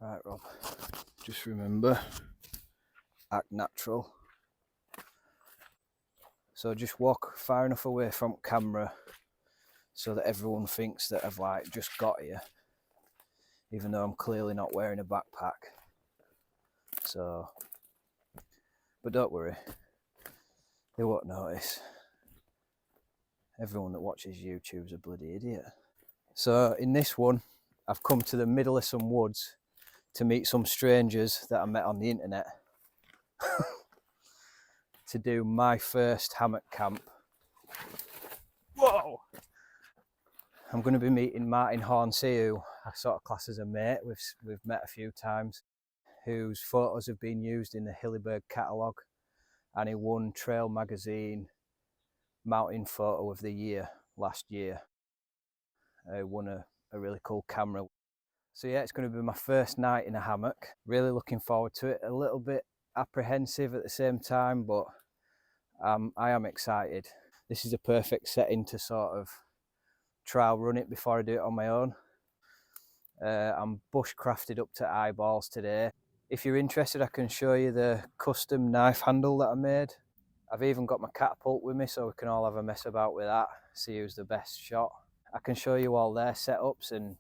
Right, Rob, just remember, act natural. So just walk far enough away from camera so that everyone thinks that I've like just got here, even though I'm clearly not wearing a backpack. So, but don't worry, they won't notice. Everyone that watches YouTube's a bloody idiot. So in this one, I've come to the middle of some woods to meet some strangers that I met on the internet to do my first hammock camp. Whoa! I'm going to be meeting Martin Hornsey, who I sort of class as a mate. We've met a few times, whose photos have been used in the Hillyberg catalogue, and he won Trail Magazine Mountain Photo of the Year last year. He won a really cool camera. So yeah, it's going to be my first night in a hammock. Really looking forward to it. A little bit apprehensive at the same time, but I am excited. This is a perfect setting to sort of trial run it before I do it on my own. I'm bushcrafted up to eyeballs today. If you're interested, I can show you the custom knife handle that I made. I've even got my catapult with me so we can all have a mess about with that, see who's the best shot. I can show you all their setups and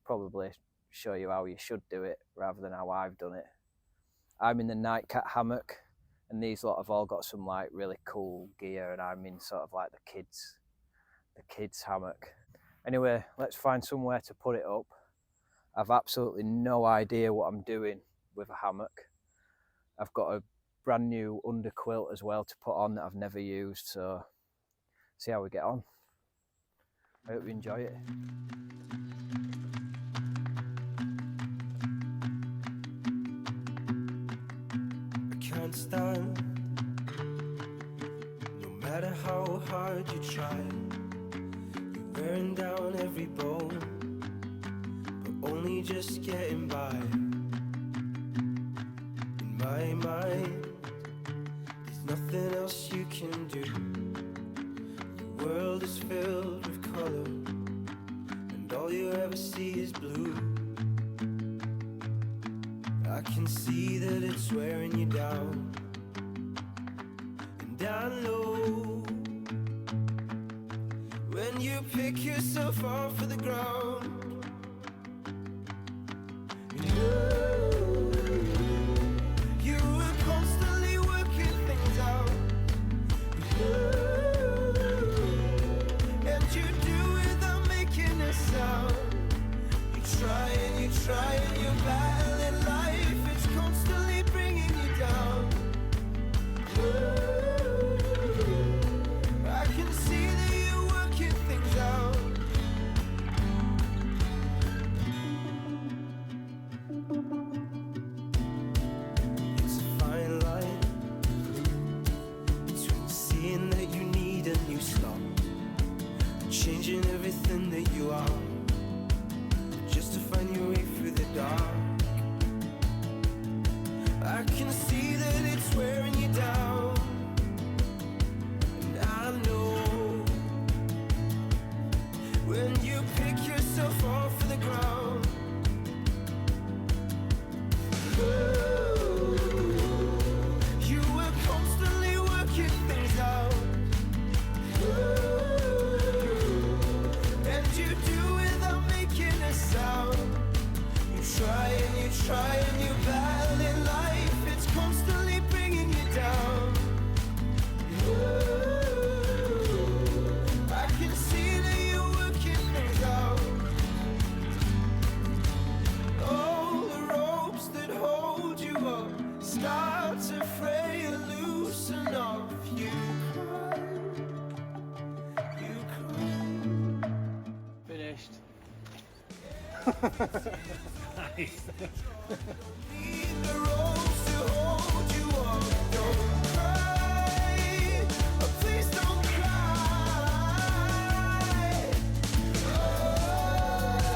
probably show you how you should do it rather than how I've done it. I'm in the Nightcat hammock, and these lot have all got some like really cool gear, and I'm in sort of like the kids hammock. Anyway, let's find somewhere to put it up. I've absolutely no idea what I'm doing with a hammock. I've got a brand new underquilt as well to put on that I've never used, so see how we get on. I hope you enjoy it. Can't stand, no matter how hard you try. You're wearing down every bone, but only just getting by. In my mind, there's nothing else you can do. The world is filled with color, and all you ever see is blue. I can see that it's wearing you down, and I know when you pick yourself off of the ground, you are constantly working things out, and you do without making a sound. You try and you're battling life, it's constantly bringing you down. I can see that you're working things out. It's a fine line between seeing that you need a new start and changing everything that you are just to find your way through the dark. I can see that it's wearing you down, and I know when you pick yourself off of the ground, you are constantly working things out, and you do without making a sound. You try and you're battling life, it's constantly bringing you down. I can see that you're working things out. All the ropes that hold you up start to fray and loosen off. You cry. Finished. Nice. Need the ropes to hold you up. Don't cry, oh, please don't cry.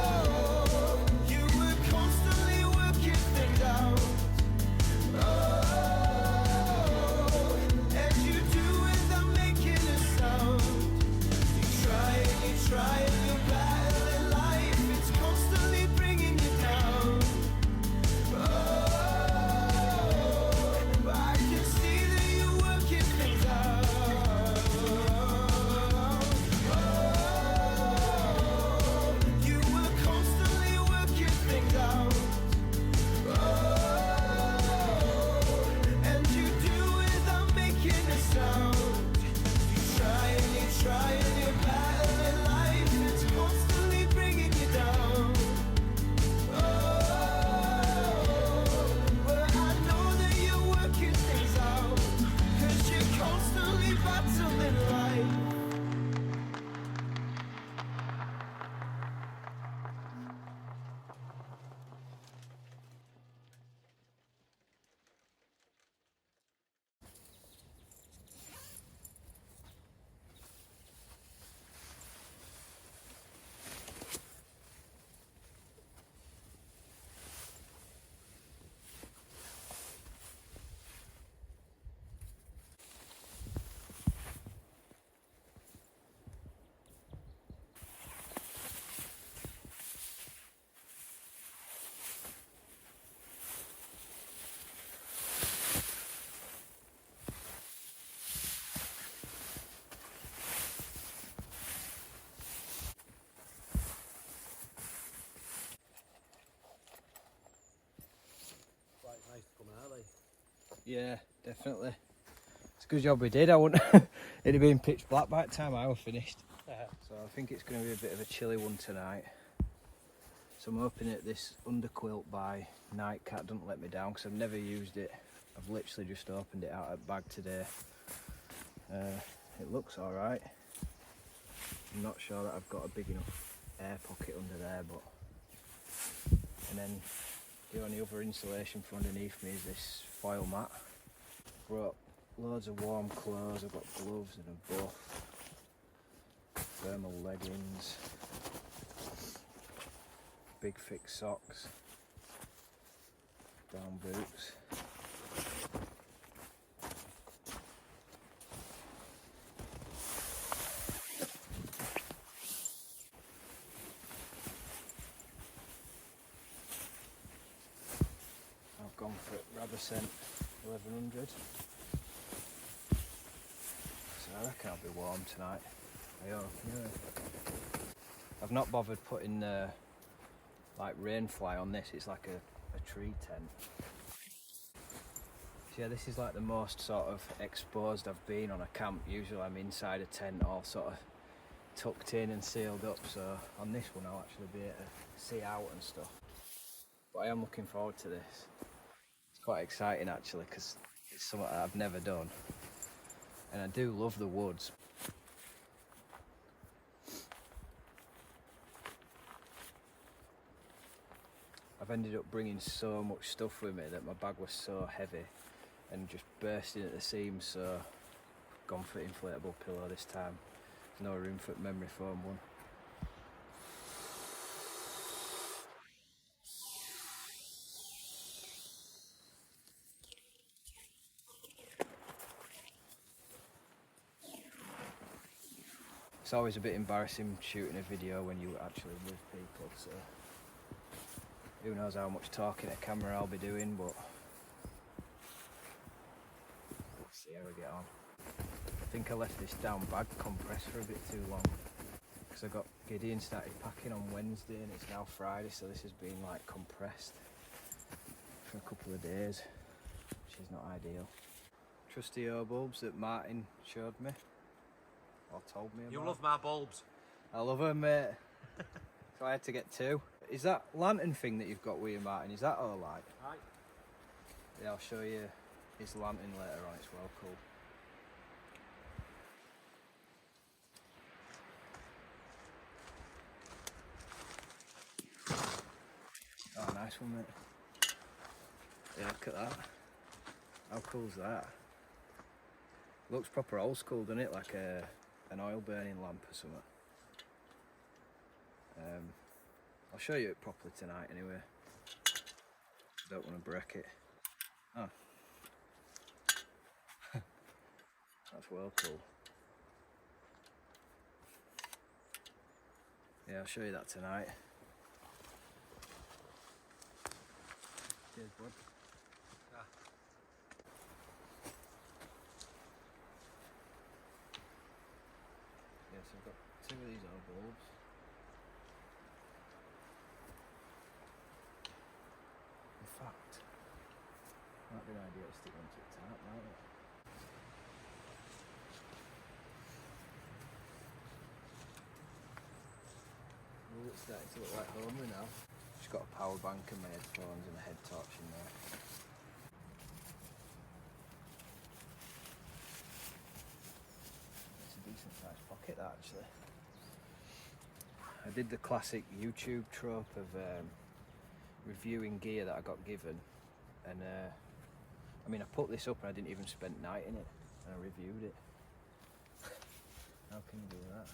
Oh, you were constantly working things out. Oh, and you do without making a sound. You try and you're battling life, it's constantly bringing you down. Yeah, definitely. It's a good job we did. I wouldn't. It'd have been pitch black by the time I was finished. So I think it's going to be a bit of a chilly one tonight. So I'm hoping that this underquilt by Nightcat doesn't let me down, because I've never used it. I've literally just opened it out of the bag today. It looks alright. I'm not sure that I've got a big enough air pocket under there, but... And then the only other insulation for underneath me is this foil mat. Brought loads of warm clothes. I've got gloves and a buff, thermal leggings, big thick socks, down boots. I've gone for Rabicent 1100. So I reckon I'll be warm tonight. I hope. Yeah. I've not bothered putting like rainfly on this. It's like a tree tent. So yeah, this is like the most sort of exposed I've been on a camp. Usually I'm inside a tent, all sort of tucked in and sealed up. So on this one I'll actually be able to see out and stuff. But I am looking forward to this. It's quite exciting actually, because it's something that I've never done. And I do love the woods. I've ended up bringing so much stuff with me that my bag was so heavy and just bursting at the seams, so I've gone for inflatable pillow this time. There's no room for memory foam one. It's always a bit embarrassing shooting a video when you're actually with people, so who knows how much talking to camera I'll be doing, but we'll see how we get on. I think I left this down bag compressed for a bit too long, because I got Gideon started packing on Wednesday and it's now Friday, so this has been like compressed for a couple of days, which is not ideal. Trusty O bulbs that Martin showed me. Or told me about. You love my bulbs. I love them, mate. So I had to get two. Is that lantern thing that you've got with you, Martin, is that all right? Right. Yeah, I'll show you his lantern later on, it's well cool. Oh, nice one, mate. Yeah, look at that. How cool's that? Looks proper old school, doesn't it? Like an oil burning lamp or something. I'll show you it properly tonight anyway. Don't want to break it. Oh. That's well cool. Yeah, I'll show you that tonight. Cheers, bud. Yeah, so I've got two of these old bulbs. In fact, might be an idea to stick one to the top, mightn't it? Oh, it's starting to look like homely now. Just got a power bank and my headphones and a head torch in there. It's a decent sized pocket, that actually. I did the classic YouTube trope of reviewing gear that I got given, and I mean, I put this up and I didn't even spend night in it, and I reviewed it. How can you do that?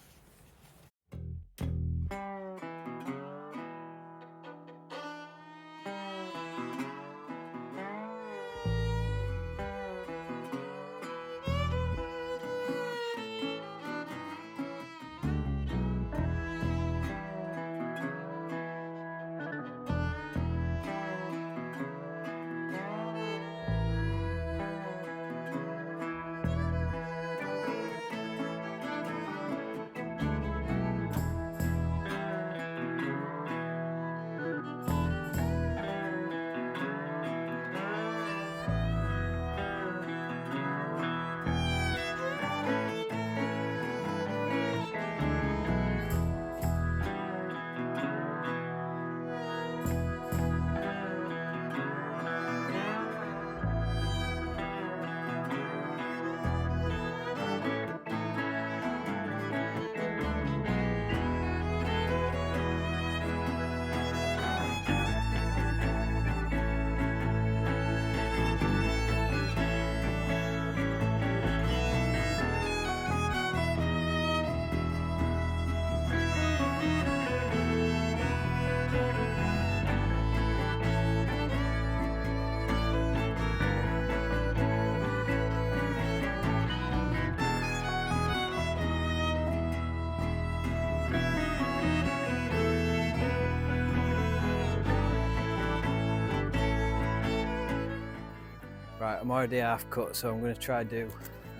Right, I'm already half cut, so I'm going to try and do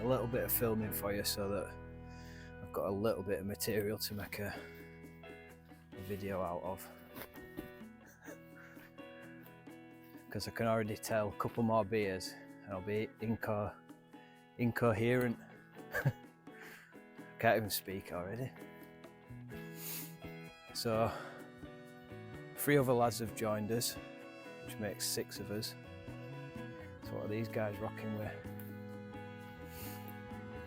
a little bit of filming for you so that I've got a little bit of material to make a video out of. Because I can already tell a couple more beers and I'll be incoherent. Can't even speak already. So 3 other lads have joined us, which makes 6 of us. So what are these guys rocking with?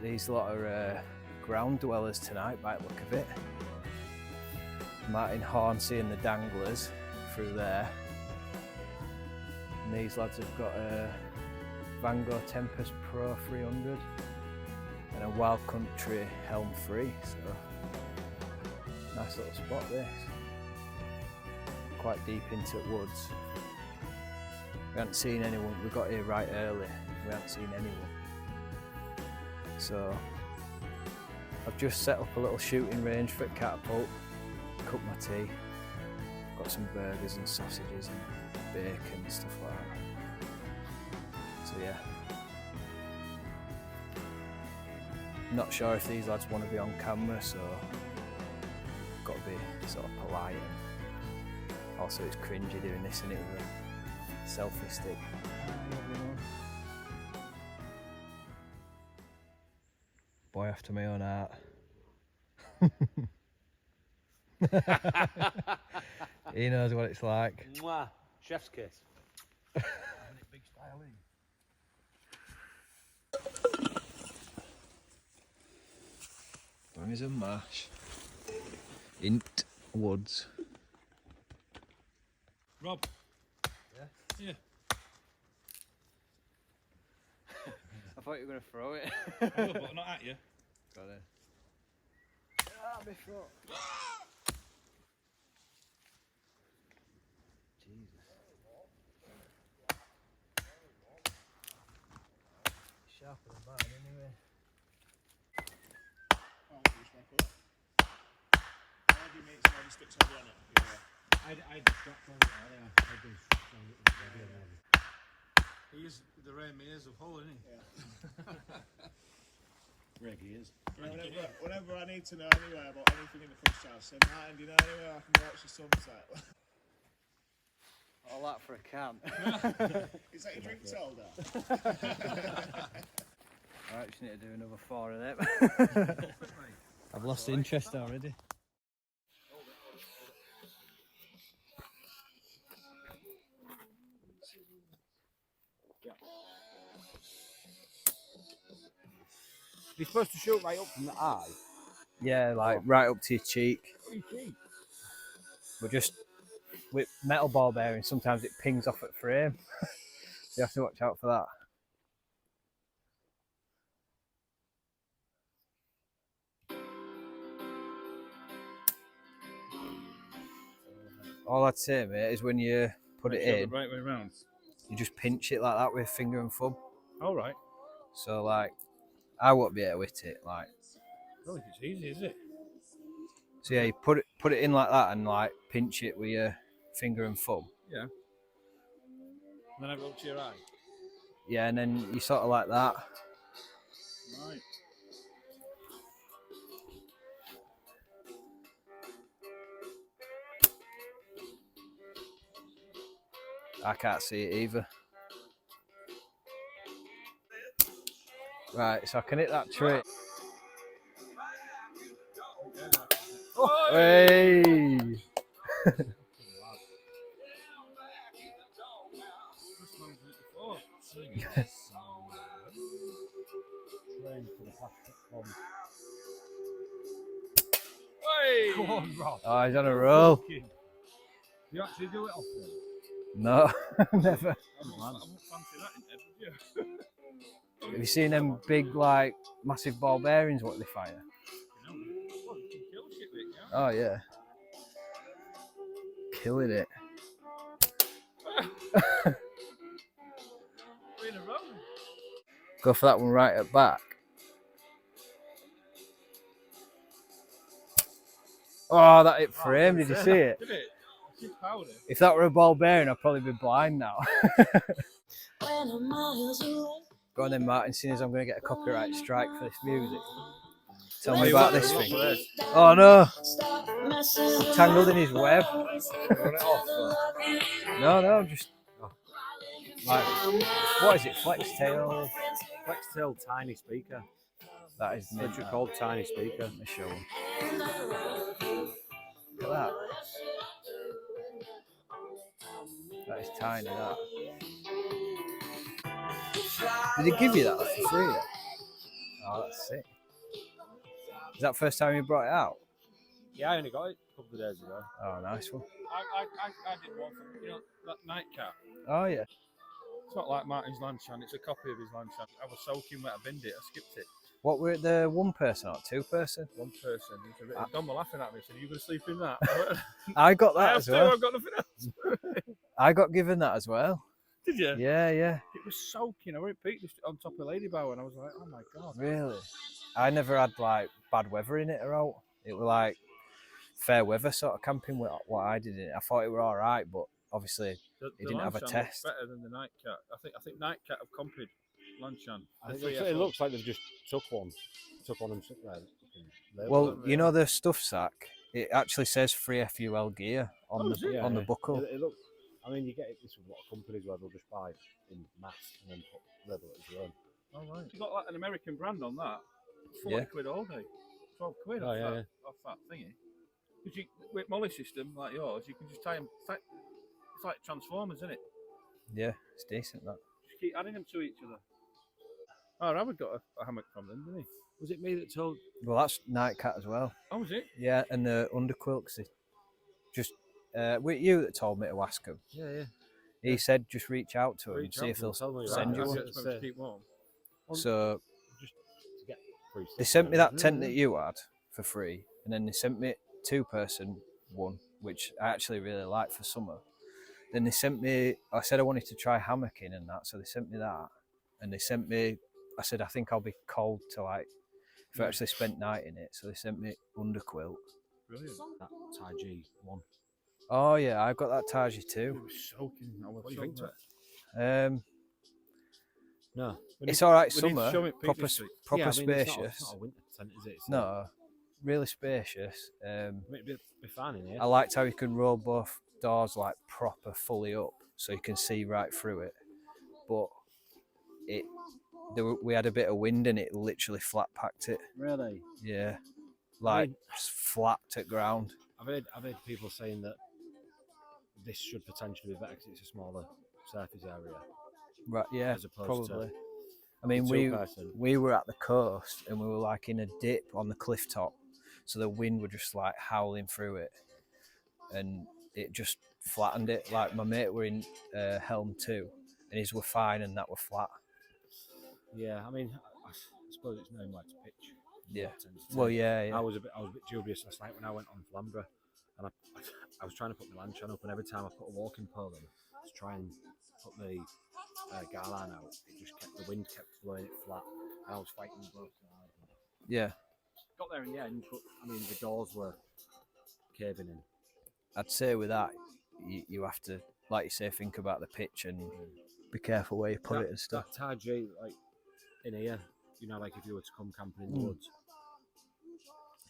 These lot are ground dwellers tonight by the look of it. Martin Hornsey and the Danglers through there. And these lads have got a Van Gogh Tempest Pro 300 and a Wild Country Helm 3. So nice little spot this. Quite deep into the woods. We haven't seen anyone. We got here right early. We haven't seen anyone. So I've just set up a little shooting range for catapult. Cooked my tea. Got some burgers and sausages and bacon and stuff like that. So yeah. Not sure if these lads want to be on camera, so got to be sort of polite. And also it's cringy doing this and it with a selfie stick. Boy after my own heart. He knows what it's like. Mwah. Chef's kiss. Big style, Bunnies and mash. Int woods. Rob. Yeah? Yeah. I thought you were going to throw it. I will, but not at you. Got it. Ah, my throat. Jesus. Sharper than mine anyway. How do you make some sticks heavy on it? I dropped on it earlier. I do strong it with the heavy. He is the Ray Mears of Hull, isn't he? Yeah. Reggie is. Whenever I need to know anywhere about anything in the Crush House, say, Martin, do you know anywhere I can watch the sunset? All that for a can. Is that your drink holder? Alright, just need to do another 4 of them. I've lost interest already. You're supposed to shoot right up from the eye. Yeah, like right up to your cheek. But just with metal ball bearings, sometimes it pings off at frame. You have to watch out for that. All I'd say, mate, is when you put it in, The right way round. you just pinch it like that with finger and thumb. All right. So like, I won't be able to hit it. Like, I don't think it's easy, is it? so yeah, you put it in like that and like pinch it with your finger and thumb. Yeah. And then I go up to your eye. Yeah, and then you sort of like that. Right. I can't see it either. Right, so I can hit that tree. Oh, hey! Come on, Rob. Oh, he's on a roll. Do you actually do it often? No, never. I wouldn't fancy that in Ed, would you? Have you seen them big, like, massive ball bearings, what they fire? Well, you can kill shit with it, Oh, yeah. Killing it. 3 in a row. Go for that one right at back. Oh, that hit frame, did you see it? Did it? It's powder. If that were a ball bearing, I'd probably be blind now. Go on then, Martin, seeing as I'm going to get a copyright strike for this music. Tell me about this thing. Oh no! Tangled in his web. No, I'm just... Like, what is it? Flextail? Flextail tiny speaker. That is mint. Literally called tiny speaker. Let me show them. Look at that. That is tiny, that. Did he give you that for free then? Oh, that's sick. Is that the first time you brought it out? Yeah, I only got it a couple of days ago. Oh, nice one. I did one for, you know, that Nightcat. Oh, yeah. It's not like Martin's Lanchan, it's a copy of his Lanchan. I was soaking wet, I binned it, I skipped it. What, were it the one person or two person? One person. Don were laughing at me, said, "Are you going to sleep in that?" I got that I as well. I've got nothing else. I got given that as well. Did you? Yeah. It was soaking. I went peaked on top of Ladybow and I was like, oh my God. Really? I never had like bad weather in it or out. It was like fair weather sort of camping with what I did in it. I thought it were all right, but obviously it didn't have a Lanchan test. Better than the Nightcat. I think Nightcat have copied Lanchan. It looks like they've just took one and took that. Well, you know the stuff sack. It actually says free FUL gear on the buckle. It looks. I mean, you get this with a lot of companies where they'll just buy in mass and then label it as your own. Oh right. You got like an American brand on that. 40 quid all day. 12 quid off that thingy. Because you with Molly system like yours, you can just tie them. It's like Transformers, isn't it? Yeah, it's decent that. Just keep adding them to each other. Oh, Robert got a hammock from them, didn't he? Was it me that told? Well, that's Nightcat as well. Oh, was it? Yeah, and the underquilt. Just with you that told me to ask him. Yeah. He said just reach out to him and see if they'll send you one. To keep warm. So just to get free they sent me that tent that you had for free, and then they sent me two-person one, which I actually really like for summer. Then they sent me. I said I wanted to try hammocking and that, so they sent me that, and they sent me. I said I think I'll be cold to like if I actually spent night in it, so they sent me underquilt. Brilliant. That Taiji one. Oh yeah, I got that Taji It too. was soaking. What do you think to it? No, It's all right. we need to Summer, show it proper previously. proper It's not spacious. a winter tent, is it? No, really spacious. It'd be fine in here. I liked how you can roll both doors like proper fully up, so you can see right through it. But we had a bit of wind and it literally flat packed it. Really? Yeah, like just flat to ground. I've heard people saying that this should potentially be better because it's a smaller surface area. Right? Yeah, as opposed probably. to I mean, two-person. we were at the coast and we were like in a dip on the cliff top, so the wind was just like howling through it, and it just flattened it. Like my mate were in Helm 2, and his were fine and that were flat. Yeah, I mean, I suppose it's no like to pitch. Yeah. Well, yeah. I was a bit dubious last night when I went on Flamborough, and I was trying to put my Lanchan up, and every time I put a walking pole in to try and put the garland out, the wind kept blowing it flat. And I was fighting both sides. Yeah. Got there in the end, but I mean the doors were caving in. I'd say with that, you have to, like you say, think about the pitch and be careful where you put it and stuff. That Taiji, like in here, you know, like if you were to come camping in the woods.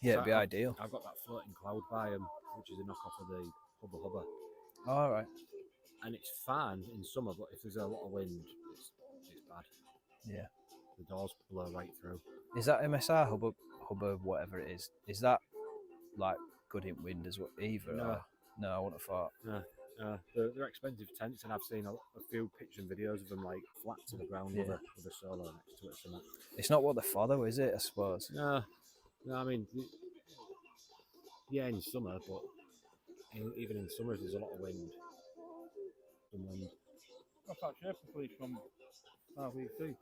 Yeah, it'd be ideal. I've got that floating cloud biome, which is a knockoff of the Hubba Hubba. All right. And it's fine in summer, but if there's a lot of wind, it's bad. Yeah. The doors blow right through. Is that MSR Hubba, whatever it is? Is that like good in wind as well? Either? No. Or? No, I wouldn't have thought. No. They're expensive tents, and I've seen a few pictures and videos of them like flat to the ground with a solar next to it. So it's not what they're for, though, is it? I suppose. No, I mean, yeah, in summer, but even in summer, there's a lot of wind. Got that shape police from RVC.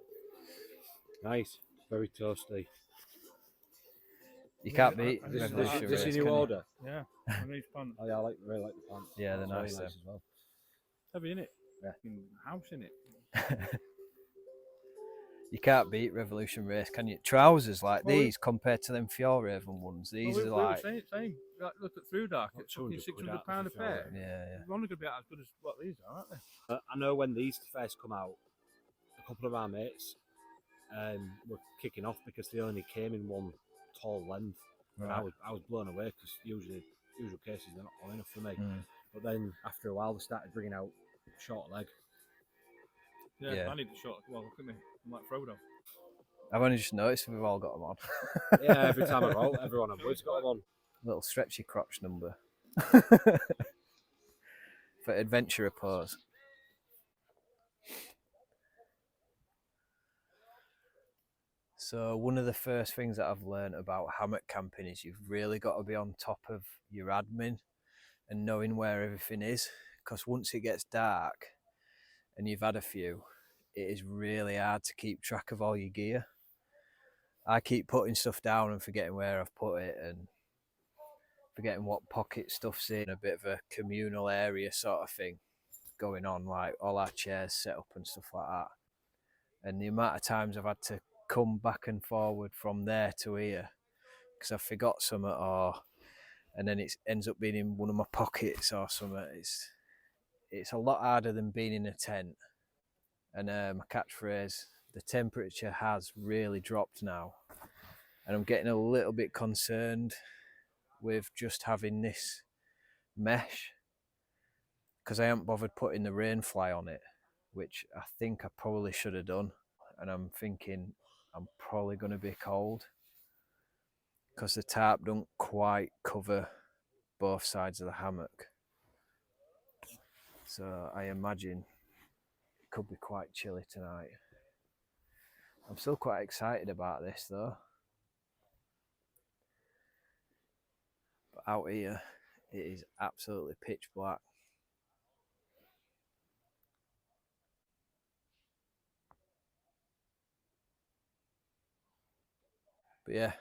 Nice, very toasty. You can't beat This Revolution is Race, a can new you? order. Yeah, and these pants. Oh yeah, I really like the pants. Yeah, they're That's very nice, as well. Heavy in it. Yeah. House in it. You can't beat Revolution Race, can you? Trousers like Well, these compared to them Fjordhaven ones. These well, are we were like saying like, look at Through Dark What, at fucking 200 £600 quid a out pair. for yeah. They're only going to be as good as what these are, aren't they? I know when these first come out, a couple of our mates were kicking off because they only came in one tall length, and Right. I was blown away because usual cases they're not tall enough for me. Mm. But then after a while, they started bringing out short leg. Yeah, I need the short. Well, look at me. I'm like Frodo. I've only just noticed we've all got them on. Yeah, every time I roll, everyone on wood's got them on. Little stretchy crotch number for adventurer pose. So one of the first things that I've learned about hammock camping is you've really got to be on top of your admin and knowing where everything is, because once it gets dark and you've had a few, it is really hard to keep track of all your gear. I keep putting stuff down and forgetting where I've put it and forgetting what pocket stuff's in. A bit of a communal area sort of thing going on, like all our chairs set up and stuff like that. And the amount of times I've had to come back and forward from there to here because I forgot something, and then it ends up being in one of my pockets or something. It's a lot harder than being in a tent. And my catchphrase, the temperature has really dropped now, and I'm getting a little bit concerned with just having this mesh because I haven't bothered putting the rain fly on it, which I think I probably should have done. And I'm thinking I'm probably going to be cold because the tarp don't quite cover both sides of the hammock. So I imagine it could be quite chilly tonight. I'm still quite excited about this though. But out here, it is absolutely pitch black. But yeah,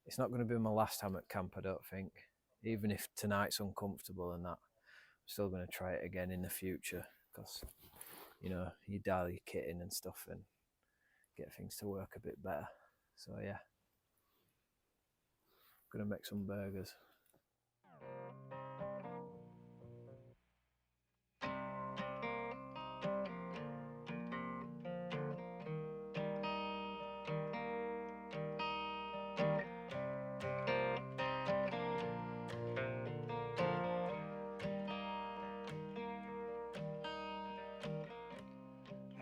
it's not going to be my last hammock camp, I don't think. Even if tonight's uncomfortable and that, I'm still going to try it again in the future because, you know, you dial your kit in and stuff and get things to work a bit better. So yeah, going to make some burgers.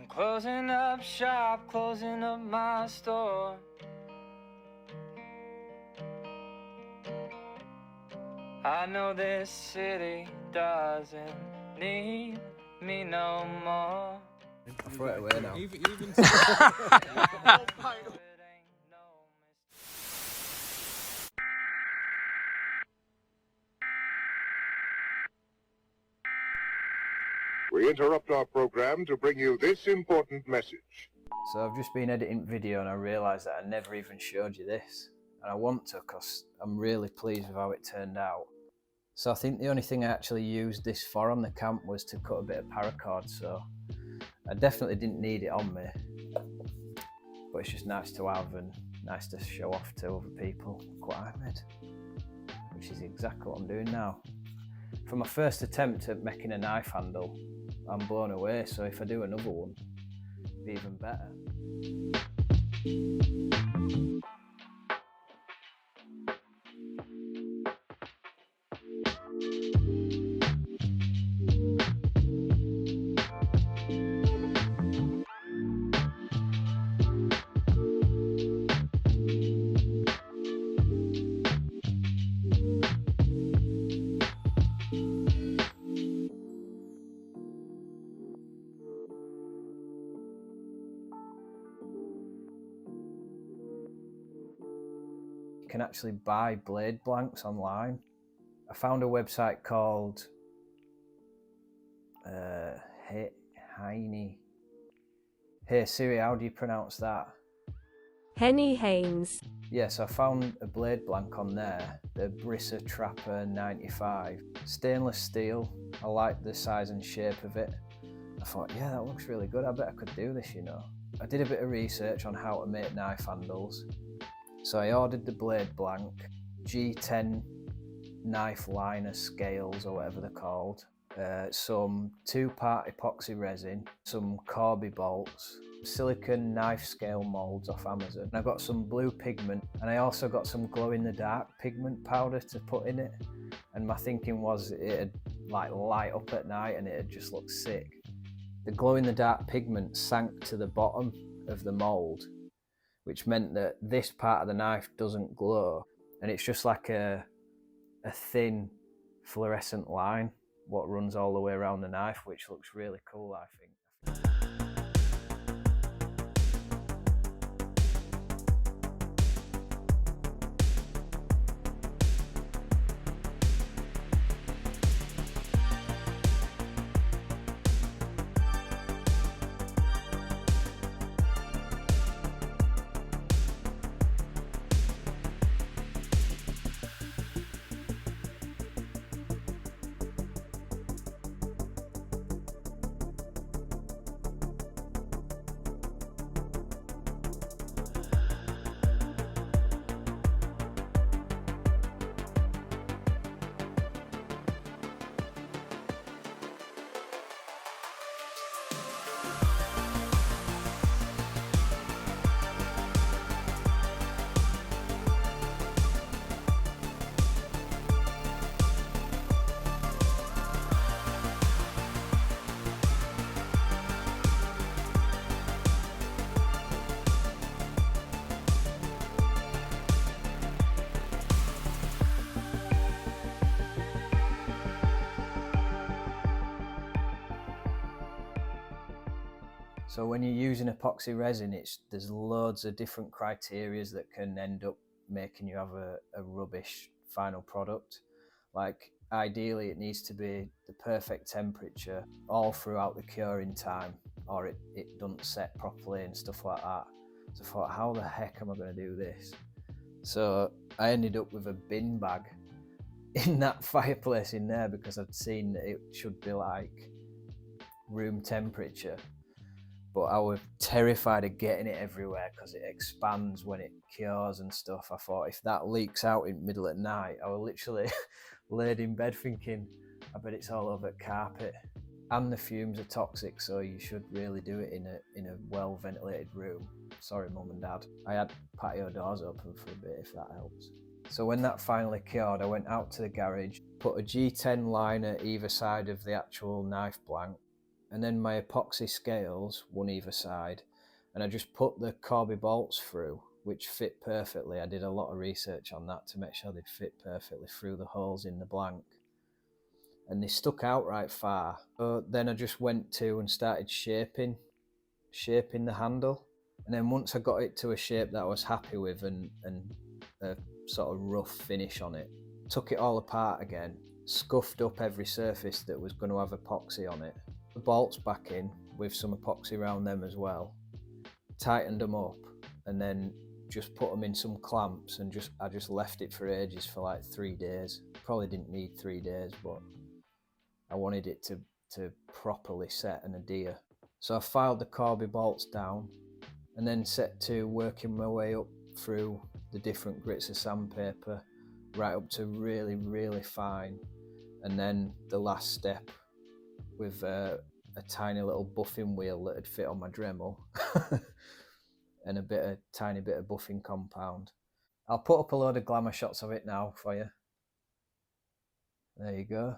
Closing up shop, closing up my store. I know this city doesn't need me no more. I'll throw it away now. We interrupt our program to bring you this important message. So I've just been editing video and I realised that I never even showed you this. And I want to because I'm really pleased with how it turned out. So I think the only thing I actually used this for on the camp was to cut a bit of paracord, so I definitely didn't need it on me. But it's just nice to have and nice to show off to other people what I made, which is exactly what I'm doing now. For my first attempt at making a knife handle, I'm blown away, so if I do another one, it'll be even better. You can actually buy blade blanks online. I found a website called Heine. Hey Siri, how do you pronounce that? Henny Haynes. Yes, I found a blade blank on there, the Brissa Trapper 95. Stainless steel, I like the size and shape of it. I thought, yeah, that looks really good, I bet I could do this, you know. I did a bit of research on how to make knife handles. So I ordered the blade blank, G10 knife liner scales or whatever they're called, some 2-part epoxy resin, some Corby bolts, silicone knife scale molds off Amazon. And I got some blue pigment, and I also got some glow-in-the-dark pigment powder to put in it. And my thinking was it'd like light up at night and it'd just look sick. The glow-in-the-dark pigment sank to the bottom of the mold, which meant that this part of the knife doesn't glow, and it's just like a thin fluorescent line what runs all the way around the knife, which looks really cool, I think. So when you're using epoxy resin, there's loads of different criteria that can end up making you have a rubbish final product. Like ideally it needs to be the perfect temperature all throughout the curing time, or it doesn't set properly and stuff like that. So I thought, how the heck am I going to do this? So I ended up with a bin bag in that fireplace in there, because I'd seen that it should be like room temperature. But I was terrified of getting it everywhere because it expands when it cures and stuff. I thought if that leaks out in the middle of the night, I was literally laid in bed thinking, I bet it's all over carpet. And the fumes are toxic, so you should really do it in a well ventilated room. Sorry, Mum and Dad. I had patio doors open for a bit, if that helps. So when that finally cured, I went out to the garage, put a G10 liner either side of the actual knife blank, and then my epoxy scales, one either side, and I just put the Corby bolts through, which fit perfectly. I did a lot of research on that to make sure they'd fit perfectly through the holes in the blank. And they stuck out right far. So then I just went to and started shaping the handle. And then once I got it to a shape that I was happy with and a sort of rough finish on it, took it all apart again, scuffed up every surface that was going to have epoxy on it, the bolts back in with some epoxy around them as well, tightened them up, and then just put them in some clamps, and I just left it for ages, for like 3 days. Probably didn't need 3 days, but I wanted it to properly set and adhere. So I filed the Corby bolts down and then set to working my way up through the different grits of sandpaper right up to really, really fine. And then the last step with a tiny little buffing wheel that had fit on my Dremel and a tiny bit of buffing compound. I'll put up a load of glamour shots of it now for you. There you go.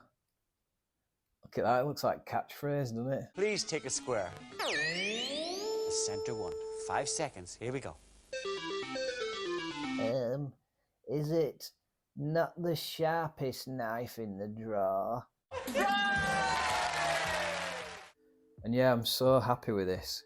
Look at that, it looks like catchphrase, doesn't it? Please take a square. The center one. 5 seconds. Here we go. Is it not the sharpest knife in the drawer? And yeah, I'm so happy with this.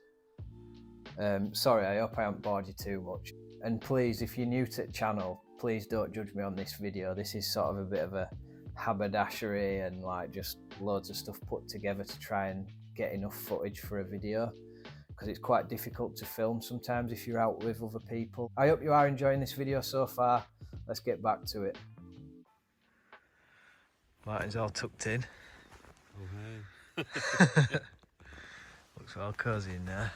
Sorry, I hope I haven't bored you too much. And please, if you're new to the channel, please don't judge me on this video. This is sort of a bit of a haberdashery and like just loads of stuff put together to try and get enough footage for a video, because it's quite difficult to film sometimes if you're out with other people. I hope you are enjoying this video so far. Let's get back to it. Martin's all tucked in. Oh, hey. Looks all cosy in there.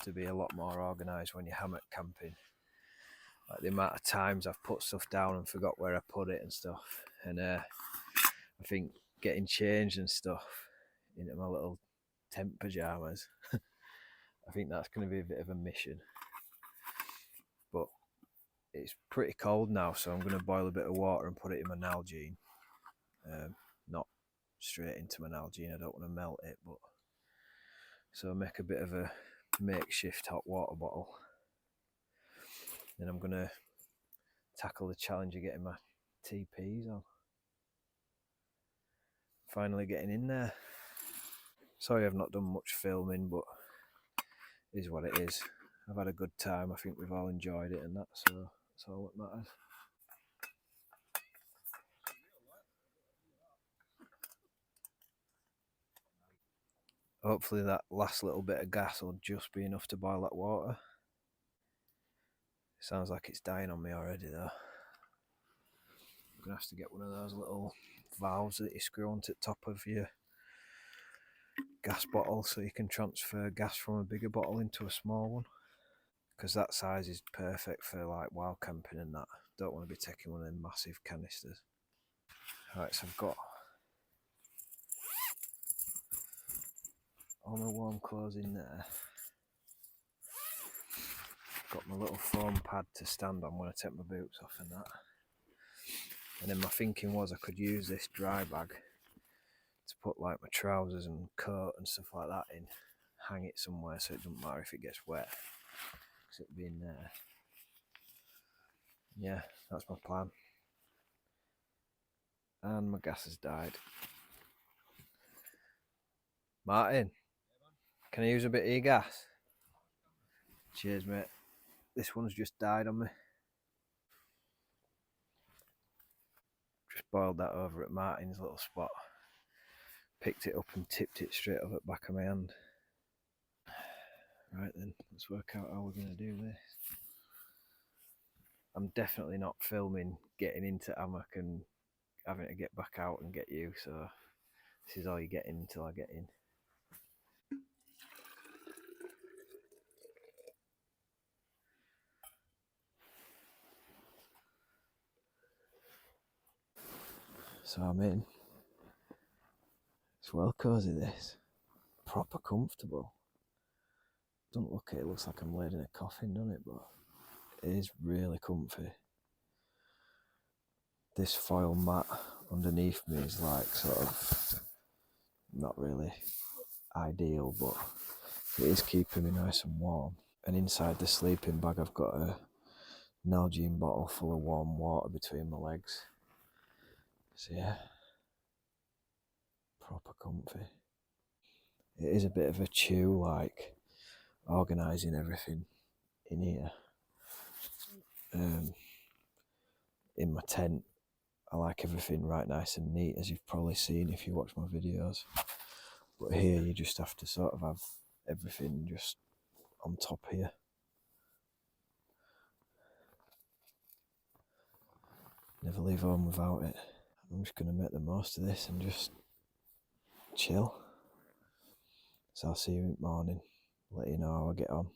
to be a lot more organised when you're hammock camping. Like the amount of times I've put stuff down and forgot where I put it and stuff. And I think getting changed and stuff into my little tent pyjamas, I think that's going to be a bit of a mission. But it's pretty cold now, so I'm going to boil a bit of water and put it in my Nalgene. Not straight into my Nalgene, I don't want to melt it, but so make a bit of a makeshift hot water bottle. Then I'm going to tackle the challenge of getting my TPs on. Finally getting in there. Sorry I've not done much filming, but it is what it is. I've had a good time, I think we've all enjoyed it and that, so that's all that matters. Hopefully that last little bit of gas will just be enough to boil that water. Sounds like it's dying on me already though. I'm going to have to get one of those little valves that you screw onto the top of your gas bottle so you can transfer gas from a bigger bottle into a small one. Because that size is perfect for like wild camping and that. Don't want to be taking one of them massive canisters. Right, so I've got all my warm clothes in there. Got my little foam pad to stand on when I take my boots off and that. And then my thinking was I could use this dry bag to put like my trousers and coat and stuff like that in. Hang it somewhere so it doesn't matter if it gets wet, because it'll be in there. Yeah, that's my plan. And my gas has died. Martin, can I use a bit of your gas? Cheers, mate. This one's just died on me. Just boiled that over at Martin's little spot. Picked it up and tipped it straight over the back of my hand. Right then, let's work out how we're going to do this. I'm definitely not filming getting into hammock and having to get back out and get you, so this is all you're getting until I get in. So I'm in. It's well cosy this. Proper comfortable. Don't look at it, looks like I'm laid in a coffin, doesn't it? But it is really comfy. This foil mat underneath me is like sort of not really ideal, but it is keeping me nice and warm. And inside the sleeping bag I've got a Nalgene bottle full of warm water between my legs. So yeah, proper comfy. It is a bit of a chew, like organising everything in here. In my tent, I like everything right nice and neat, as you've probably seen if you watch my videos. But here you just have to sort of have everything just on top here. Never leave home without it. I'm just going to make the most of this and just chill. So I'll see you in the morning, let you know how I get on.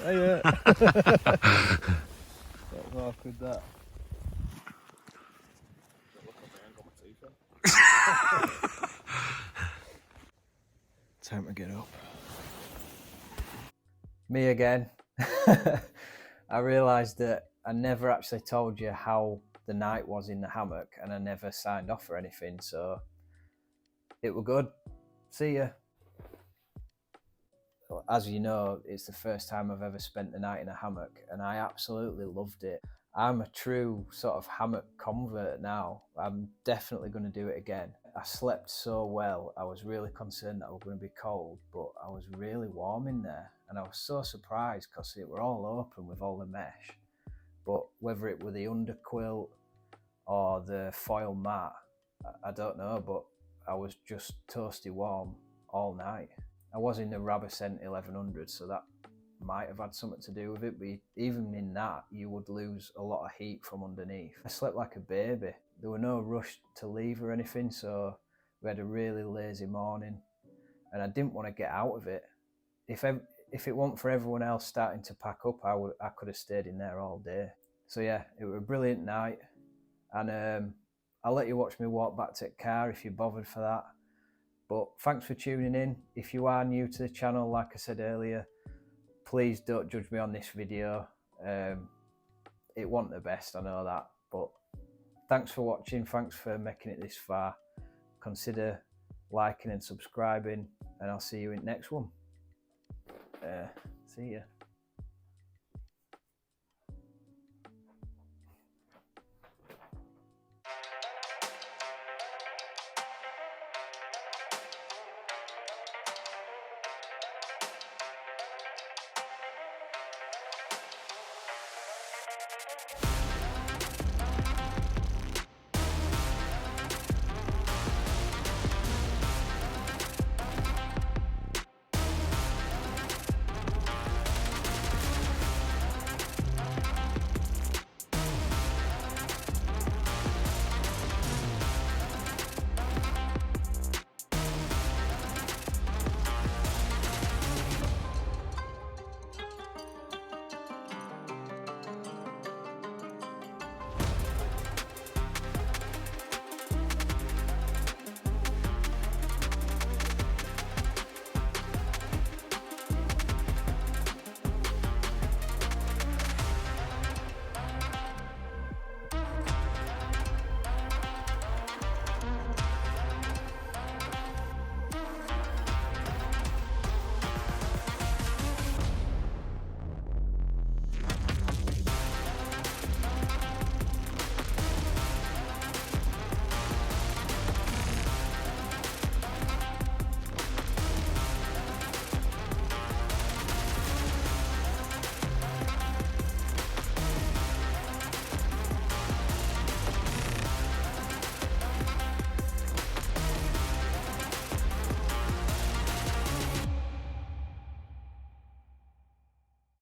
Yeah. That's awkward, that. Time to get up. Me again. I realised that I never actually told you how the night was in the hammock, and I never signed off or anything, so it were good. See ya. As you know, it's the first time I've ever spent the night in a hammock, and I absolutely loved it. I'm a true sort of hammock convert now. I'm definitely going to do it again. I slept so well. I was really concerned that I was going to be cold, but I was really warm in there, and I was so surprised because it were all open with all the mesh. But whether it were the underquilt or the foil mat, I don't know, but I was just toasty warm all night. I was in the Rabascent 1100, so that might have had something to do with it, but even in that, you would lose a lot of heat from underneath. I slept like a baby. There were no rush to leave or anything, so we had a really lazy morning, and I didn't want to get out of it. If it weren't for everyone else starting to pack up, I could have stayed in there all day. So yeah, it was a brilliant night, and I'll let you watch me walk back to the car if you're bothered for that. But thanks for tuning in. If you are new to the channel, like I said earlier, please don't judge me on this video. It wasn't the best, I know that, but thanks for watching, thanks for making it this far. Consider liking and subscribing, and I'll see you in the next one. See ya.